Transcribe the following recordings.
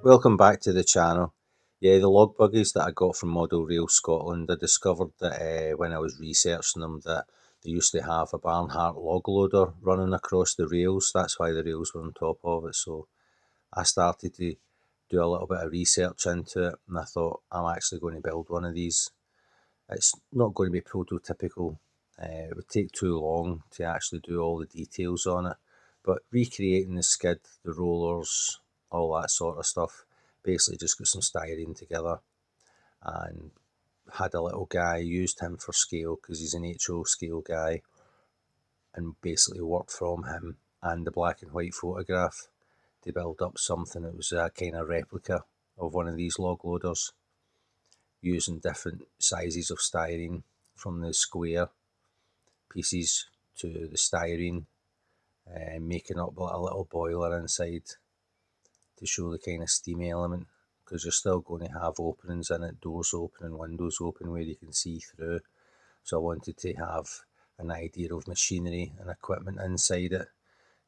Welcome back to the channel. Yeah, the log buggies that I got from Model Rail Scotland, I discovered that when I was researching them that they used to have a Barnhart log loader running across the rails. That's why the rails were on top of it. So I started to do a little bit of research into it, and I thought I'm actually going to build one of these. It's not going to be prototypical. It would take too long to actually do all the details on it. But recreating the skid, the rollers, all that sort of stuff, basically just got some styrene together and had a little guy, used him for scale because he's an HO scale guy, and basically worked from him and the black and white photograph to build up something that was a kind of replica of one of these log loaders, using different sizes of styrene from the square pieces to the styrene, making up a little boiler inside to show the kind of steamy element, because you're still going to have openings in it, doors open and windows open where you can see through. So I wanted to have an idea of machinery and equipment inside it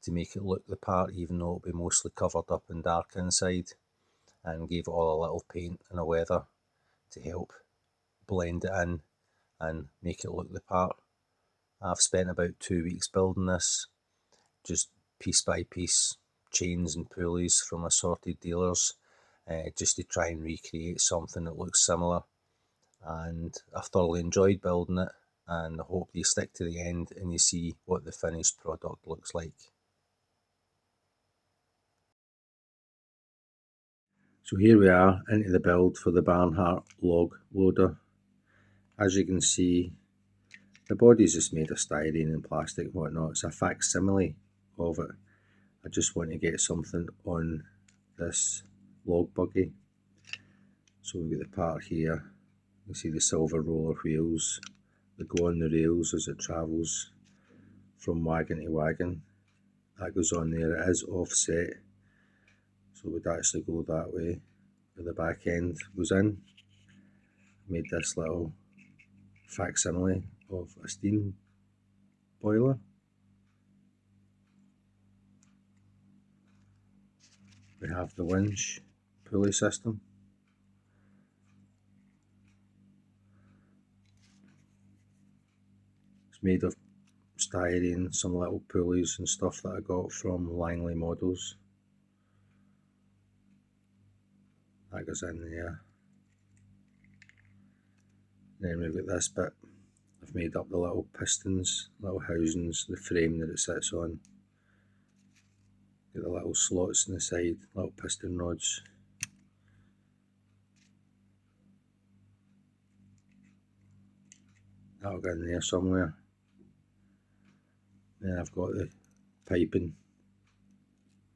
to make it look the part, even though it'll be mostly covered up and dark inside, and gave it all a little paint and a weather to help blend it in and make it look the part. I've spent about 2 weeks building this, just piece by piece, chains and pulleys from assorted dealers, just to try and recreate something that looks similar. And I've thoroughly enjoyed building it, and I hope you stick to the end and you see what the finished product looks like. So here we are into the build for the Barnhart log loader. As you can see, the body's just made of styrene and plastic and whatnot. It's a facsimile of it. I just want to get something on this log buggy. So we've got the part here. You see the silver roller wheels that go on the rails as it travels from wagon to wagon. That goes on there. It is offset, so it would actually go that way where the back end goes in. Made this little facsimile of a steam boiler. We have the winch pulley system. It's made of styrene, some little pulleys and stuff that I got from Langley Models. That goes in there. Then we've got this bit. I've made up the little pistons, little housings, the frame that it sits on. Got the little slots on the side, little piston rods. That'll go in there somewhere. Then I've got the piping.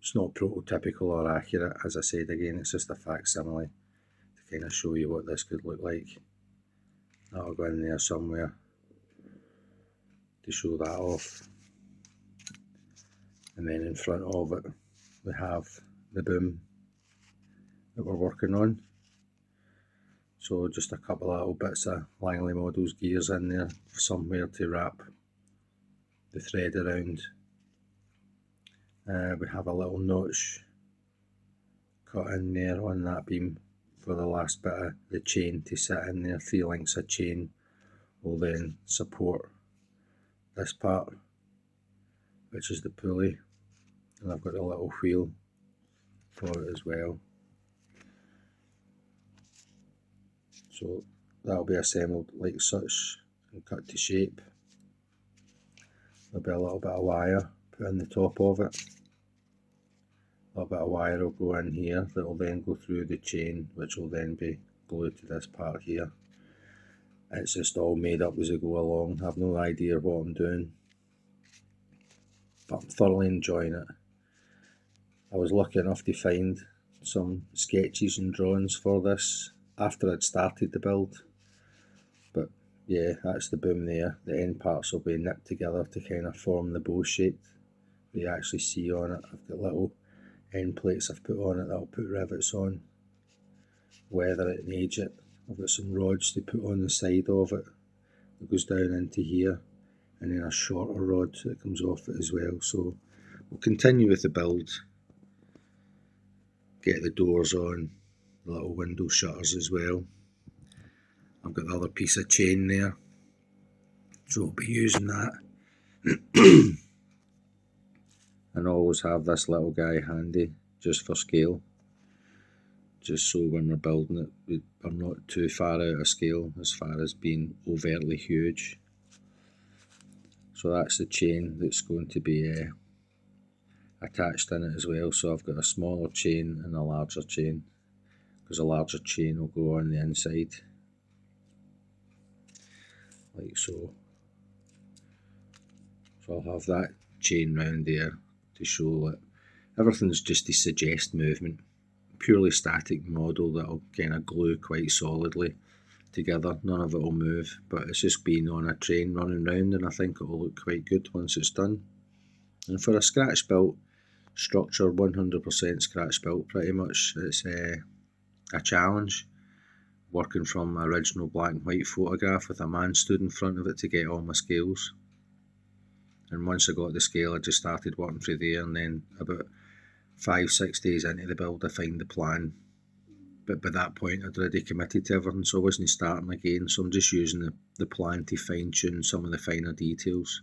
It's not prototypical or accurate, as I said again, it's just a facsimile to kind of show you what this could look like. That'll go in there somewhere to show that off. And then in front of it we have the boom that we're working on. So just a couple of little bits of Langley Models gears in there, somewhere to wrap the thread around. We have a little notch cut in there on that beam for the last bit of the chain to sit in there. 3 links of chain will then support this part, which is the pulley, and I've got a little wheel for it as well. So that'll be assembled like such and cut to shape. There'll be a little bit of wire put in the top of it. A little bit of wire will go in here that will then go through the chain, which will then be glued to this part here. It's just all made up as I go along. I have no idea what I'm doing, but I'm thoroughly enjoying it. I was lucky enough to find some sketches and drawings for this after I'd started the build. But yeah, that's the boom there. The end parts will be nipped together to kind of form the bow shape that you actually see on it. I've got little end plates I've put on it that I'll put rivets on, weather it and age it. I've got some rods to put on the side of it that goes down into here, and then a shorter rod that comes off it as well. So we'll continue with the build. get the doors on, the little window shutters as well. I've got the other piece of chain there, so I'll be using that. And I always have this little guy handy just for scale, just so when we're building it we're not too far out of scale as far as being overtly huge. So that's the chain that's going to be attached in it as well. So I've got a smaller chain and a larger chain, because a larger chain will go on the inside like so. So I'll have that chain round there to show that everything's just to suggest movement. Purely static model that'll kind of glue quite solidly together. None of it will move, but it's just being on a train running round, and I think it will look quite good once it's done. And for a scratch built structure, 100% scratch built pretty much, it's a challenge. Working from my original black and white photograph with a man stood in front of it to get all my scales. And once I got the scale, I just started working through there, and then about 5-6 days into the build I find the plan, but by that point I'd already committed to everything, so I wasn't starting again. So I'm just using the plan to fine tune some of the finer details.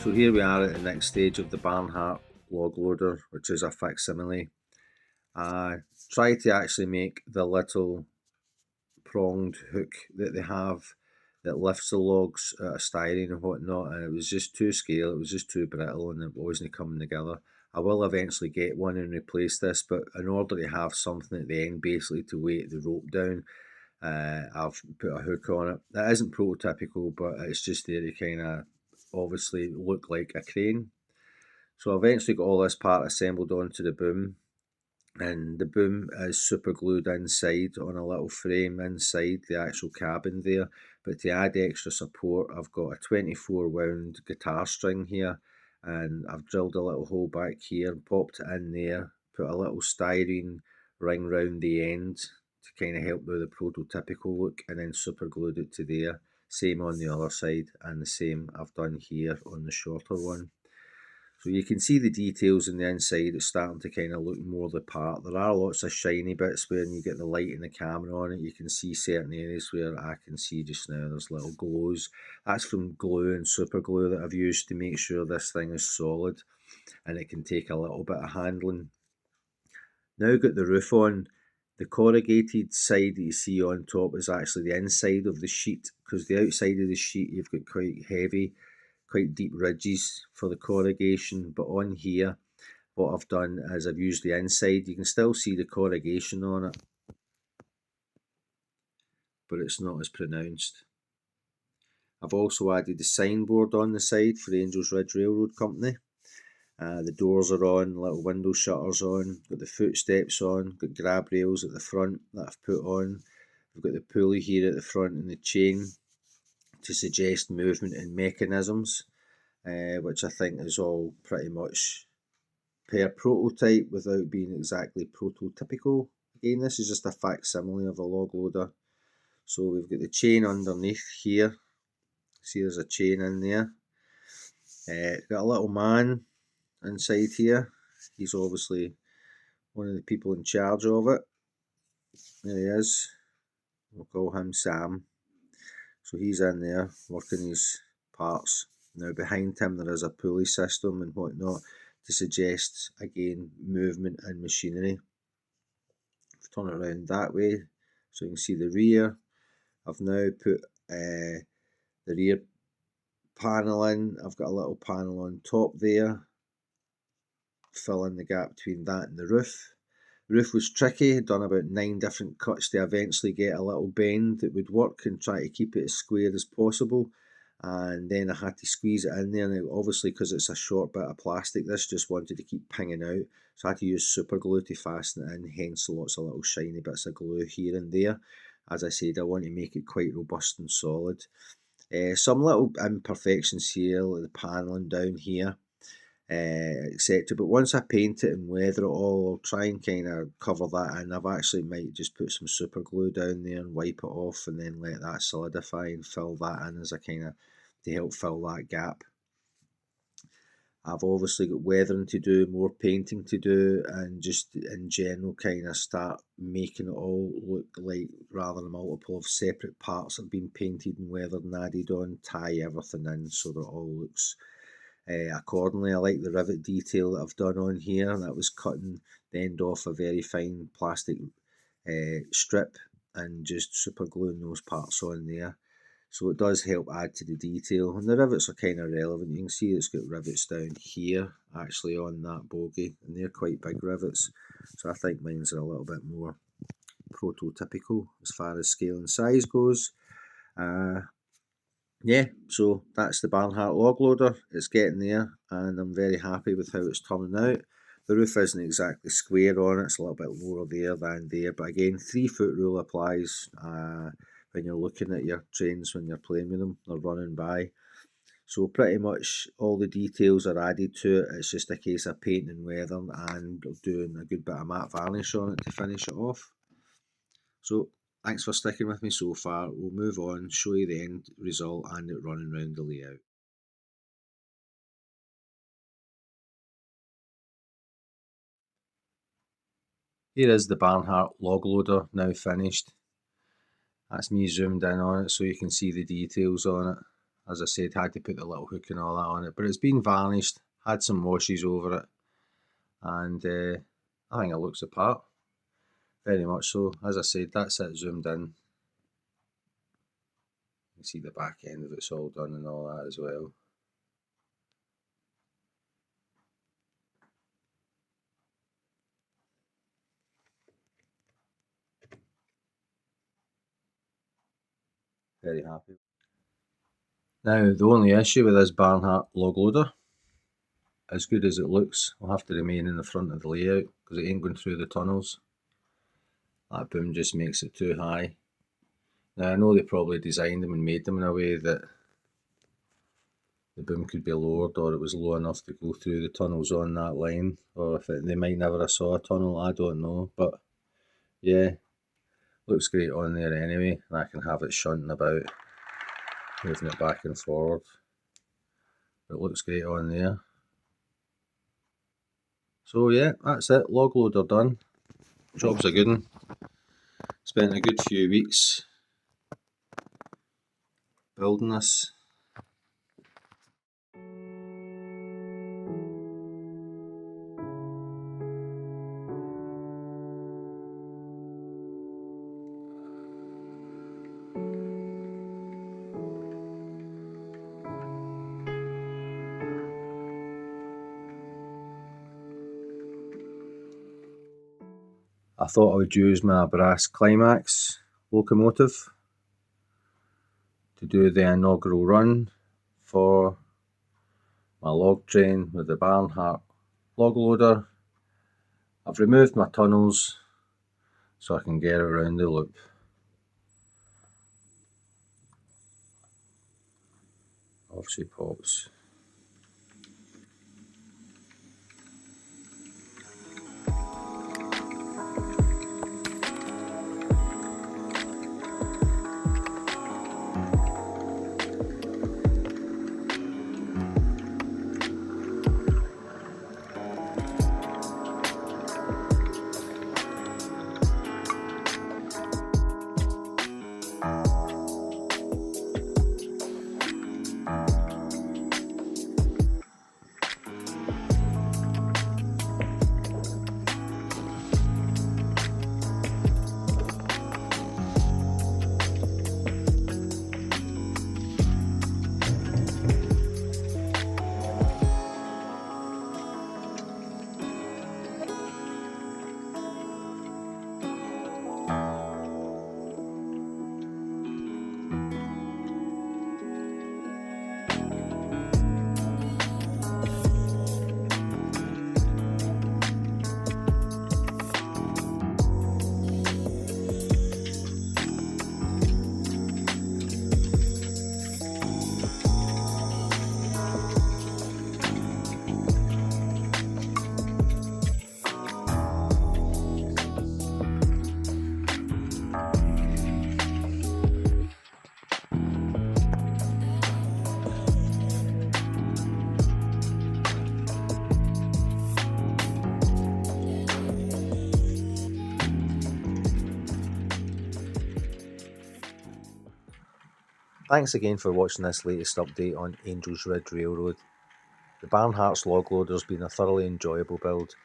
So here we are at the next stage of the Barnhart log loader, which is a facsimile. I tried to actually make the little pronged hook that they have that lifts the logs out of styrene and whatnot, and it was just too scale, it was just too brittle, and it wasn't coming together. I will eventually get one and replace this, but in order to have something at the end basically to weight the rope down, I've put a hook on it. That isn't prototypical, but it's just there to kind of obviously look like a crane. So I eventually got all this part assembled onto the boom, and the boom is super glued inside on a little frame inside the actual cabin there. But to add extra support, I've got a 24 wound guitar string here, and I've drilled a little hole back here and popped it in there, put a little styrene ring round the end to kind of help with the prototypical look, and then super glued it to there. Same on the other side, and the same I've done here on the shorter one. So you can see the details in the inside, it's starting to kind of look more the part. There are lots of shiny bits when you get the light and the camera on it. You can see certain areas where I can see just now there's little glows. That's from glue and super glue that I've used to make sure this thing is solid, and it can take a little bit of handling. Now got the roof on. The corrugated side that you see on top is actually the inside of the sheet, because the outside of the sheet you've got quite heavy, quite deep ridges for the corrugation, but on here what I've done is I've used the inside. You can still see the corrugation on it, but it's not as pronounced. I've also added the signboard on the side for the Angels Ridge Railroad Company. The doors are on, little window shutters on, got the footsteps on, got grab rails at the front that I've put on. We've got the pulley here at the front and the chain to suggest movement and mechanisms, which I think is all pretty much per prototype without being exactly prototypical. Again, this is just a facsimile of a log loader. So we've got the chain underneath here. See, there's a chain in there. Got a little man inside here. He's obviously one of the people in charge of it. There he is. We'll call him Sam. So he's in there working his parts. Now behind him there is a pulley system and whatnot to suggest, again, movement and machinery. Turn it around that way so you can see the rear. I've now put the rear panel in. I've got a little panel on top there, fill in the gap between that and the roof. The roof was tricky, done about 9 different cuts to eventually get a little bend that would work and try to keep it as square as possible. and then I had to squeeze it in there. Now, obviously, because it's a short bit of plastic, this just wanted to keep pinging out, so I had to use super glue to fasten it in, hence lots of little shiny bits of glue here and there. As I said, I want to make it quite robust and solid. Some little imperfections here, like the panelling down here, etc. But once I paint it and weather it all, I'll try and kind of cover that in. I've actually might just put some super glue down there and wipe it off, and then let that solidify and fill that in as a kind of to help fill that gap. I've obviously got weathering to do, more painting to do, and just in general kind of start making it all look like, rather than a multiple of separate parts that have been painted and weathered and added on, tie everything in so that it all looks accordingly. I like the rivet detail that I've done on here. That was cutting the end off a very fine plastic strip and just super gluing those parts on there. So it does help add to the detail, and the rivets are kind of relevant. You can see it's got rivets down here actually on that bogie, and they're quite big rivets, so I think mine's are a little bit more prototypical as far as scale and size goes. Yeah, so that's the Barnhart log loader. It's getting there, and I'm very happy with how it's turning out. The roof isn't exactly square on it, it's a little bit lower there than there, but again, 3-foot rule applies when you're looking at your trains, when you're playing with them, they're running by. So pretty much all the details are added to it. It's just a case of painting and weathering and doing a good bit of matte varnish on it to finish it off. So thanks for sticking with me so far. We'll move on, show you the end result and it running around the layout. Here is the Barnhart log loader now finished. That's me zoomed in on it so you can see the details on it. As I said, had to put the little hook and all that on it, but it's been varnished, had some washes over it, and I think it looks the part, very much so. As I said, that's it zoomed in. You can see the back end of it's all done and all that as well. Very happy. Now, the only issue with this Barnhart log loader, as good as it looks, will have to remain in the front of the layout because it ain't going through the tunnels. That boom just makes it too high. Now, I know they probably designed them and made them in a way that the boom could be lowered, or it was low enough to go through the tunnels on that line, or if they might never have saw a tunnel, I don't know. But yeah, looks great on there anyway, and I can have it shunting about, moving it back and forward. It looks great on there. So yeah, that's it, log loader done. Job's a good one. Spent a good few weeks building this. I thought I would use my brass Climax locomotive to do the inaugural run for my log train with the Barnhart log loader. I've removed my tunnels so I can get around the loop. Off she pops. Thanks again for watching this latest update on Angels Ridge Railroad. The Barnhart's log loader has been a thoroughly enjoyable build.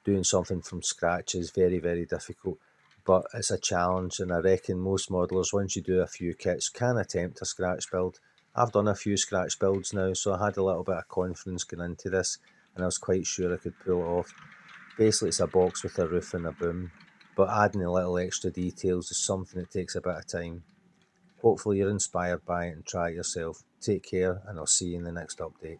Doing something from scratch is very, very difficult, but it's a challenge, and I reckon most modelers, once you do a few kits, can attempt a scratch build. I've done a few scratch builds now, so I had a little bit of confidence going into this, and I was quite sure I could pull it off. Basically, it's a box with a roof and a boom, but adding a little extra details is something that takes a bit of time. Hopefully you're inspired by it and try it yourself. Take care, and I'll see you in the next update.